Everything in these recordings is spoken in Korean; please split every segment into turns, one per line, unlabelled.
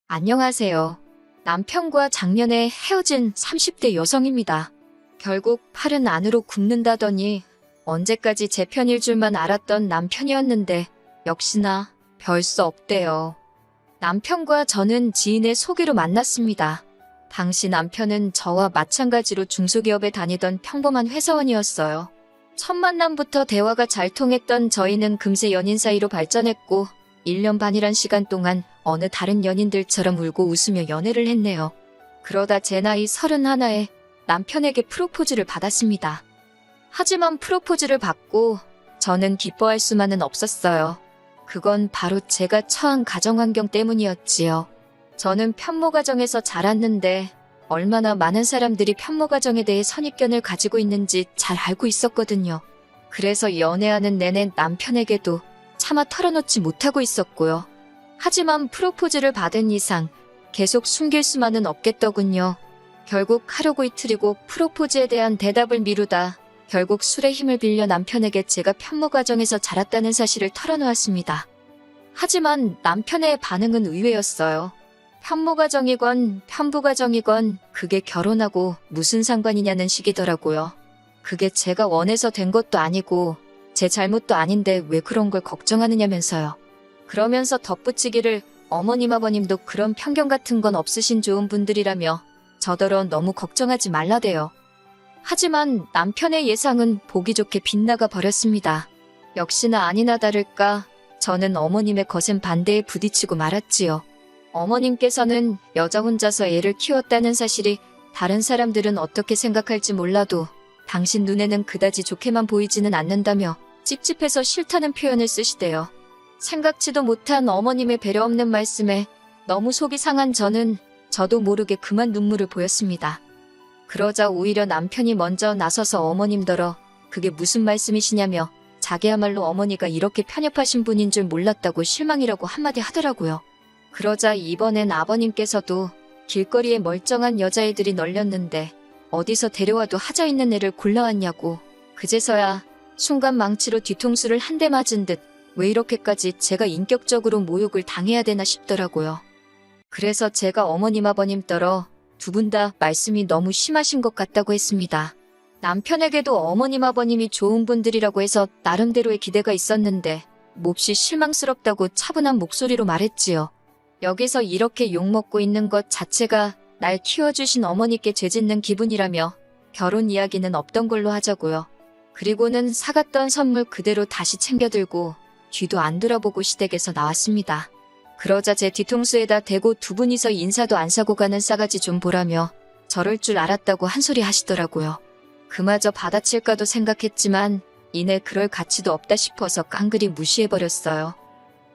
안녕하세요. 남편과 작년에 헤어진 30대 여성입니다. 결국 팔은 안으로 굽는다더니 언제까지 제 편일 줄만 알았던 남편이었는데 역시나 별 수 없대요. 남편과 저는 지인의 소개로 만났습니다. 당시 남편은 저와 마찬가지로 중소기업에 다니던 평범한 회사원이었어요. 첫 만남부터 대화가 잘 통했던 저희는 금세 연인 사이로 발전했고 1년 반이란 시간 동안 어느 다른 연인들처럼 울고 웃으며 연애를 했네요. 그러다 제 나이 31에 남편에게 프로포즈를 받았습니다. 하지만 프로포즈를 받고 저는 기뻐할 수만은 없었어요. 그건 바로 제가 처한 가정환경 때문이었지요. 저는 편모가정에서 자랐는데 얼마나 많은 사람들이 편모가정에 대해 선입견을 가지고 있는지 잘 알고 있었거든요. 그래서 연애하는 내내 남편에게도 차마 털어놓지 못하고 있었고요. 하지만 프로포즈를 받은 이상 계속 숨길 수만은 없겠더군요. 결국 하루고 이틀이고 프로포즈에 대한 대답을 미루다 결국 술의 힘을 빌려 남편에게 제가 편모가정에서 자랐다는 사실을 털어놓았습니다. 하지만 남편의 반응은 의외였어요. 편모가정이건 편부가정이건 그게 결혼하고 무슨 상관이냐는 식이더라고요. 그게 제가 원해서 된 것도 아니고 제 잘못도 아닌데 왜 그런 걸 걱정하느냐면서요. 그러면서 덧붙이기를 어머님 아버님도 그런 편견 같은 건 없으신 좋은 분들이라며 저더러 너무 걱정하지 말라대요. 하지만 남편의 예상은 보기 좋게 빗나가 버렸습니다. 역시나 아니나 다를까 저는 어머님의 거센 반대에 부딪히고 말았지요. 어머님께서는 여자 혼자서 애를 키웠다는 사실이 다른 사람들은 어떻게 생각할지 몰라도 당신 눈에는 그다지 좋게만 보이지는 않는다며 찝찝해서 싫다는 표현을 쓰시대요. 생각지도 못한 어머님의 배려 없는 말씀에 너무 속이 상한 저는 저도 모르게 그만 눈물을 보였습니다. 그러자 오히려 남편이 먼저 나서서 어머님더러 그게 무슨 말씀이시냐며 자기야말로 어머니가 이렇게 편협하신 분인 줄 몰랐다고 실망이라고 한마디 하더라고요. 그러자 이번엔 아버님께서도 길거리에 멀쩡한 여자애들이 널렸는데 어디서 데려와도 하자 있는 애를 골라왔냐고 그제서야 순간 망치로 뒤통수를 한 대 맞은 듯 왜 이렇게까지 제가 인격적으로 모욕을 당해야 되나 싶더라고요. 그래서 제가 어머님 아버님더러 두 분 다 말씀이 너무 심하신 것 같다고 했습니다. 남편에게도 어머님 아버님이 좋은 분들이라고 해서 나름대로의 기대가 있었는데 몹시 실망스럽다고 차분한 목소리로 말했지요. 여기서 이렇게 욕먹고 있는 것 자체가 날 키워주신 어머니께 죄짓는 기분이라며 결혼 이야기는 없던 걸로 하자고요. 그리고는 사갔던 선물 그대로 다시 챙겨들고 뒤도 안 돌아보고 시댁에서 나왔습니다. 그러자 제 뒤통수에다 대고 두 분이서 인사도 안 사고 가는 싸가지 좀 보라며 저럴 줄 알았다고 한 소리 하시더라고요. 그마저 받아칠까도 생각했지만 이내 그럴 가치도 없다 싶어서 깡그리 무시해버렸어요.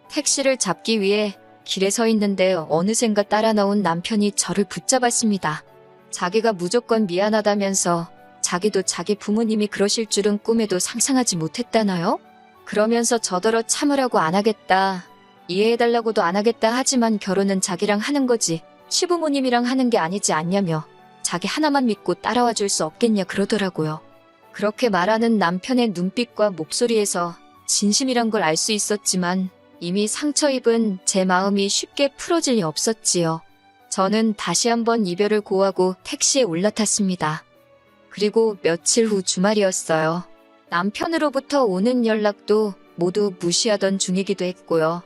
택시를 잡기 위해 길에 서 있는데 어느샌가 따라 나온 남편이 저를 붙잡았습니다. 자기가 무조건 미안하다면서 자기도 자기 부모님이 그러실 줄은 꿈에도 상상하지 못했다나요? 그러면서 저더러 참으라고 안 하겠다. 이해해달라고도 안 하겠다 하지만 결혼은 자기랑 하는 거지 시부모님이랑 하는 게 아니지 않냐며 자기 하나만 믿고 따라와 줄 수 없겠냐 그러더라고요. 그렇게 말하는 남편의 눈빛과 목소리에서 진심이란 걸 알 수 있었지만 이미 상처 입은 제 마음이 쉽게 풀어질 리 없었지요. 저는 다시 한번 이별을 고하고 택시에 올라탔습니다. 그리고 며칠 후 주말이었어요. 남편으로부터 오는 연락도 모두 무시하던 중이기도 했고요.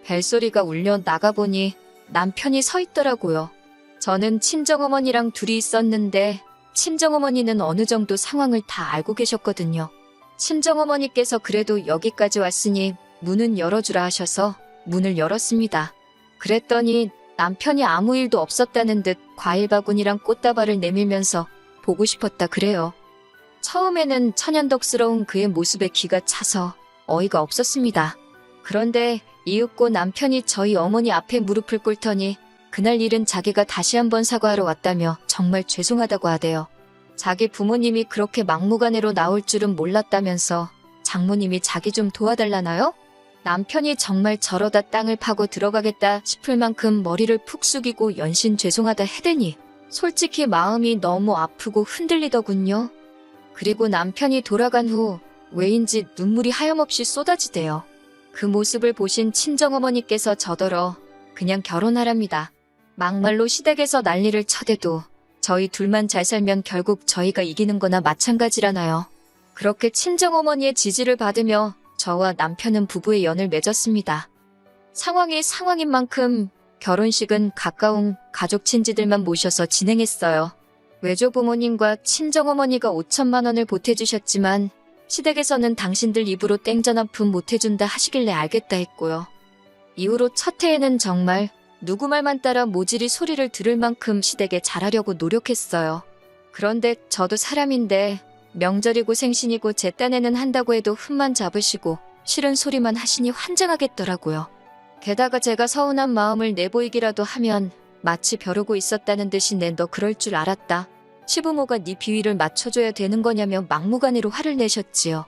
벨소리가 울려 나가보니 남편이 서 있더라고요. 저는 친정어머니랑 둘이 있었는데 친정어머니는 어느 정도 상황을 다 알고 계셨거든요. 친정어머니께서 그래도 여기까지 왔으니 문은 열어주라 하셔서 문을 열었습니다. 그랬더니 남편이 아무 일도 없었다는 듯 과일 바구니랑 꽃다발을 내밀면서 보고 싶었다 그래요. 처음에는 천연덕스러운 그의 모습에 기가 차서 어이가 없었습니다. 그런데 이윽고 남편이 저희 어머니 앞에 무릎을 꿇더니 그날 일은 자기가 다시 한번 사과하러 왔다며 정말 죄송하다고 하대요. 자기 부모님이 그렇게 막무가내로 나올 줄은 몰랐다면서 장모님이 자기 좀 도와달라나요? 남편이 정말 저러다 땅을 파고 들어가겠다 싶을 만큼 머리를 푹 숙이고 연신 죄송하다 해대니 솔직히 마음이 너무 아프고 흔들리더군요. 그리고 남편이 돌아간 후 왜인지 눈물이 하염없이 쏟아지대요. 그 모습을 보신 친정어머니께서 저더러 그냥 결혼하랍니다. 막말로 시댁에서 난리를 쳐대도 저희 둘만 잘 살면 결국 저희가 이기는 거나 마찬가지라나요. 그렇게 친정어머니의 지지를 받으며 저와 남편은 부부의 연을 맺었습니다. 상황이 상황인 만큼 결혼식은 가까운 가족 친지들만 모셔서 진행했어요. 외조부모님과 친정어머니가 5천만 원을 보태주셨지만 시댁에서는 당신들 입으로 땡전 한 푼 못해준다 하시길래 알겠다 했고요. 이후로 첫 해에는 정말 누구 말만 따라 모질이 소리를 들을 만큼 시댁에 잘하려고 노력했어요. 그런데 저도 사람인데 명절이고 생신이고 제 딴에는 한다고 해도 흠만 잡으시고 싫은 소리만 하시니 환장하겠더라고요. 게다가 제가 서운한 마음을 내보이기라도 하면 마치 벼르고 있었다는 듯이 너 그럴 줄 알았다. 시부모가 네 비위를 맞춰줘야 되는 거냐며 막무가내로 화를 내셨지요.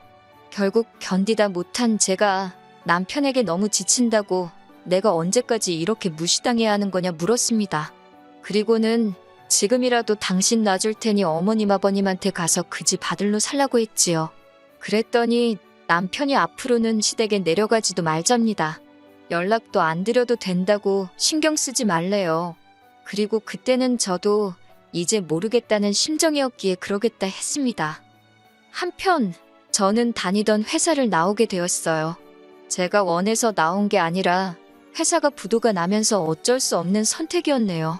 결국 견디다 못한 제가 남편에게 너무 지친다고 내가 언제까지 이렇게 무시당해야 하는 거냐 물었습니다. 그리고는 지금이라도 당신 놔줄 테니 어머님 아버님한테 가서 그 집 아들로 살라고 했지요. 그랬더니 남편이 앞으로는 시댁에 내려가지도 말잡니다. 연락도 안 드려도 된다고 신경 쓰지 말래요. 그리고 그때는 저도 이제 모르겠다는 심정이었기에 그러겠다 했습니다. 한편 저는 다니던 회사를 나오게 되었어요. 제가 원해서 나온 게 아니라 회사가 부도가 나면서 어쩔 수 없는 선택이었네요.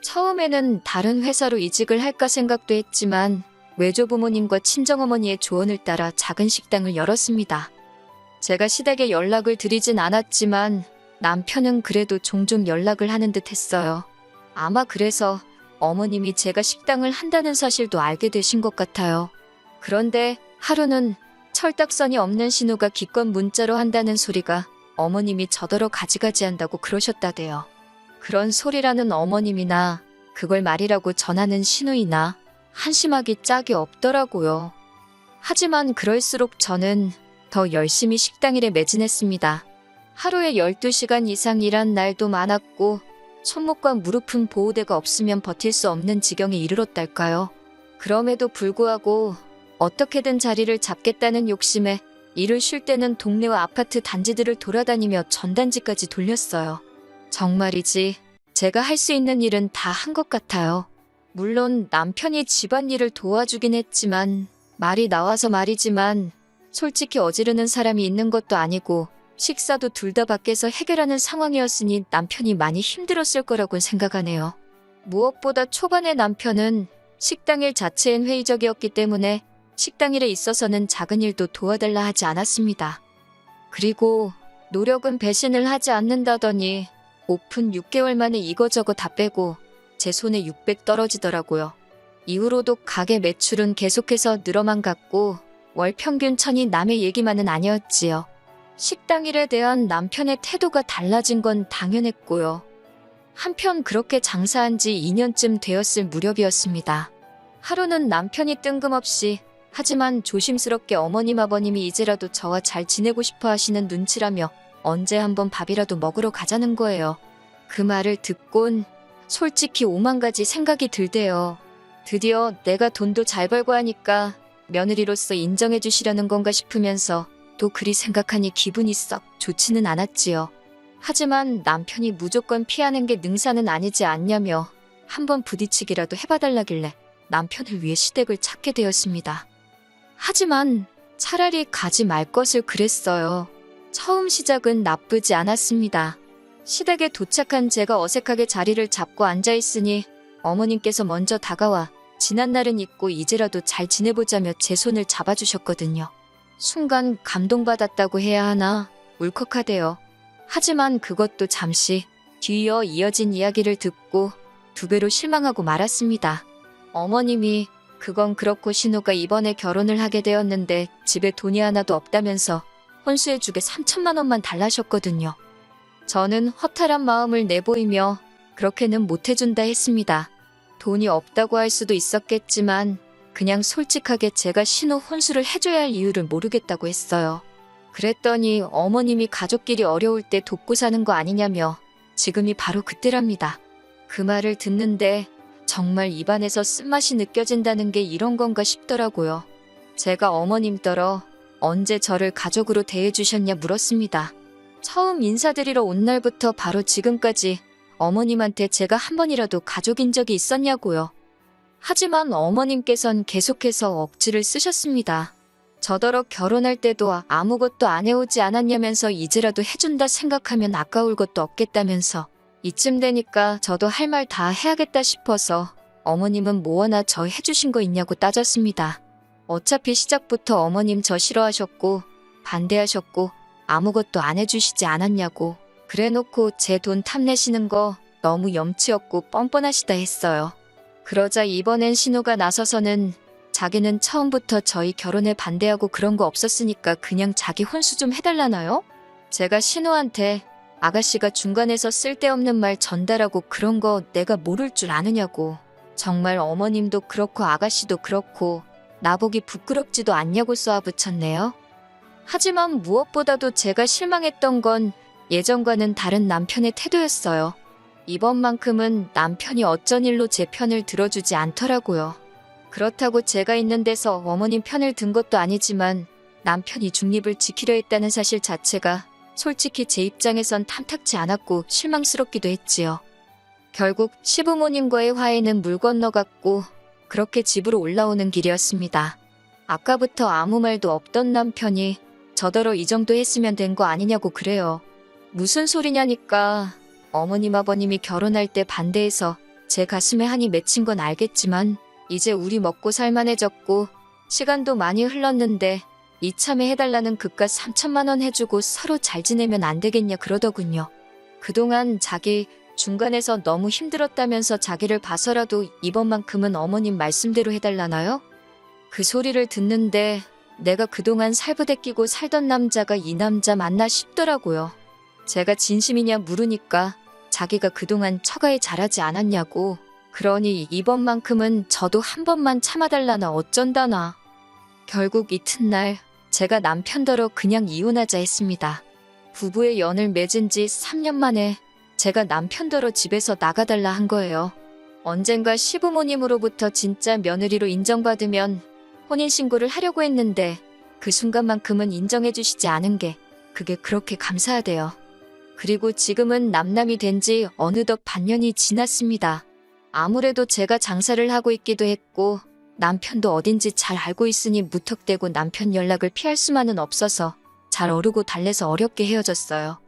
처음에는 다른 회사로 이직을 할까 생각도 했지만 외조부모님과 친정어머니의 조언을 따라 작은 식당을 열었습니다. 제가 시댁에 연락을 드리진 않았지만 남편은 그래도 종종 연락을 하는 듯 했어요. 아마 그래서 어머님이 제가 식당을 한다는 사실도 알게 되신 것 같아요. 그런데 하루는 철딱선이 없는 신우가 기껏 문자로 한다는 소리가 어머님이 저더러 가지가지한다고 그러셨다대요. 그런 소리라는 어머님이나 그걸 말이라고 전하는 신우이나 한심하기 짝이 없더라고요. 하지만 그럴수록 저는 더 열심히 식당 일에 매진했습니다. 하루에 12시간 이상 일한 날도 많았고 손목과 무릎은 보호대가 없으면 버틸 수 없는 지경에 이르렀달까요. 그럼에도 불구하고 어떻게든 자리를 잡겠다는 욕심에 일을 쉴 때는 동네와 아파트 단지들을 돌아다니며 전단지까지 돌렸어요. 정말이지 제가 할 수 있는 일은 다 한 것 같아요. 물론 남편이 집안일을 도와주긴 했지만 말이 나와서 말이지만 솔직히 어지르는 사람이 있는 것도 아니고 식사도 둘 다 밖에서 해결하는 상황이었으니 남편이 많이 힘들었을 거라고 생각하네요. 무엇보다 초반에 남편은 식당 일 자체엔 회의적이었기 때문에 식당 일에 있어서는 작은 일도 도와달라 하지 않았습니다. 그리고 노력은 배신을 하지 않는다더니 오픈 6개월 만에 이거저거 다 빼고 제 손에 600 떨어지더라고요. 이후로도 가게 매출은 계속해서 늘어만 갔고 월 평균 1000이 남의 얘기만은 아니었지요. 식당 일에 대한 남편의 태도가 달라진 건 당연했고요. 한편 그렇게 장사한 지 2년쯤 되었을 무렵이었습니다. 하루는 남편이 뜬금없이 하지만 조심스럽게 어머님 아버님이 이제라도 저와 잘 지내고 싶어 하시는 눈치라며 언제 한번 밥이라도 먹으러 가자는 거예요. 그 말을 듣곤 솔직히 5만 가지 생각이 들대요. 드디어 내가 돈도 잘 벌고 하니까 며느리로서 인정해 주시려는 건가 싶으면서 또 그리 생각하니 기분이 썩 좋지는 않았지요. 하지만 남편이 무조건 피하는 게 능사는 아니지 않냐며 한번 부딪히기라도 해봐달라길래 남편을 위해 시댁을 찾게 되었습니다. 하지만 차라리 가지 말 것을 그랬어요. 처음 시작은 나쁘지 않았습니다. 시댁에 도착한 제가 어색하게 자리를 잡고 앉아있으니 어머님께서 먼저 다가와 지난 날은 잊고 이제라도 잘 지내보자며 제 손을 잡아주셨거든요. 순간 감동받았다고 해야 하나 울컥하대요. 하지만 그것도 잠시 뒤이어 이어진 이야기를 듣고 2배로 실망하고 말았습니다. 어머님이 그건 그렇고 신우가 이번에 결혼을 하게 되었는데 집에 돈이 하나도 없다면서 혼수해주게 3천만 원만 달라셨거든요. 저는 허탈한 마음을 내보이며 그렇게는 못해준다 했습니다. 돈이 없다고 할 수도 있었겠지만 그냥 솔직하게 제가 신우 혼수를 해줘야 할 이유를 모르겠다고 했어요. 그랬더니 어머님이 가족끼리 어려울 때 돕고 사는 거 아니냐며 지금이 바로 그때랍니다. 그 말을 듣는데 정말 입안에서 쓴맛이 느껴진다는 게 이런 건가 싶더라고요. 제가 어머님더러 언제 저를 가족으로 대해주셨냐 물었습니다. 처음 인사드리러 온 날부터 바로 지금까지 어머님한테 제가 한 번이라도 가족인 적이 있었냐고요. 하지만 어머님께선 계속해서 억지를 쓰셨습니다. 저더러 결혼할 때도 아무것도 안 해오지 않았냐면서 이제라도 해준다 생각하면 아까울 것도 없겠다면서 이쯤 되니까 저도 할 말 다 해야겠다 싶어서 어머님은 뭐 하나 저 해주신 거 있냐고 따졌습니다. 어차피 시작부터 어머님 저 싫어하셨고 반대하셨고 아무것도 안 해주시지 않았냐고 그래놓고 제 돈 탐내시는 거 너무 염치 없고 뻔뻔하시다 했어요. 그러자 이번엔 신우가 나서서는 자기는 처음부터 저희 결혼에 반대하고 그런 거 없었으니까 그냥 자기 혼수 좀 해달라나요? 제가 신우한테 아가씨가 중간에서 쓸데없는 말 전달하고 그런 거 내가 모를 줄 아느냐고. 정말 어머님도 그렇고 아가씨도 그렇고 나보기 부끄럽지도 않냐고 쏘아붙였네요. 하지만 무엇보다도 제가 실망했던 건 예전과는 다른 남편의 태도였어요. 이번만큼은 남편이 어쩐 일로 제 편을 들어주지 않더라고요. 그렇다고 제가 있는 데서 어머님 편을 든 것도 아니지만 남편이 중립을 지키려 했다는 사실 자체가 솔직히 제 입장에선 탐탁지 않았고 실망스럽기도 했지요. 결국 시부모님과의 화해는 물 건너갔고 그렇게 집으로 올라오는 길이었습니다. 아까부터 아무 말도 없던 남편이 저더러 이 정도 했으면 된 거 아니냐고 그래요. 무슨 소리냐니까 어머님 아버님이 결혼할 때 반대해서 제 가슴에 한이 맺힌 건 알겠지만 이제 우리 먹고 살만해졌고 시간도 많이 흘렀는데 이참에 해달라는 그깟 3천만 원 해주고 서로 잘 지내면 안 되겠냐 그러더군요. 그동안 자기 중간에서 너무 힘들었다면서 자기를 봐서라도 이번만큼은 어머님 말씀대로 해달라나요? 그 소리를 듣는데 내가 그동안 살부대 끼고 살던 남자가 이 남자 맞나 싶더라고요. 제가 진심이냐 물으니까 자기가 그동안 처가에 잘하지 않았냐고. 그러니 이번만큼은 저도 한 번만 참아달라나 어쩐다나. 결국 이튿날 제가 남편더러 그냥 이혼하자 했습니다. 부부의 연을 맺은 지 3년 만에 제가 남편더러 집에서 나가달라 한 거예요. 언젠가 시부모님으로부터 진짜 며느리로 인정받으면 혼인신고를 하려고 했는데 그 순간만큼은 인정해주시지 않은 게 그게 그렇게 감사하대요. 그리고 지금은 남남이 된 지 어느덧 반년이 지났습니다. 아무래도 제가 장사를 하고 있기도 했고 남편도 어딘지 잘 알고 있으니 무턱대고 남편 연락을 피할 수만은 없어서 잘 어르고 달래서 어렵게 헤어졌어요.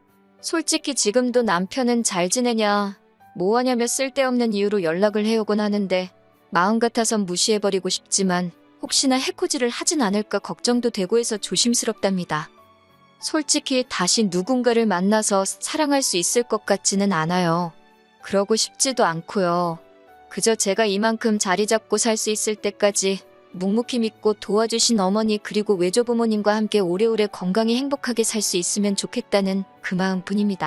솔직히 지금도 남편은 잘 지내냐 뭐하냐며 쓸데없는 이유로 연락을 해오곤 하는데 마음 같아선 무시해버리고 싶지만 혹시나 해코지를 하진 않을까 걱정도 되고 해서 조심스럽답니다. 솔직히 다시 누군가를 만나서 사랑할 수 있을 것 같지는 않아요. 그러고 싶지도 않고요. 그저 제가 이만큼 자리 잡고 살 수 있을 때까지 묵묵히 믿고 도와주신 어머니 그리고 외조부모님과 함께 오래오래 건강히 행복하게 살 수 있으면 좋겠다는 그 마음뿐입니다.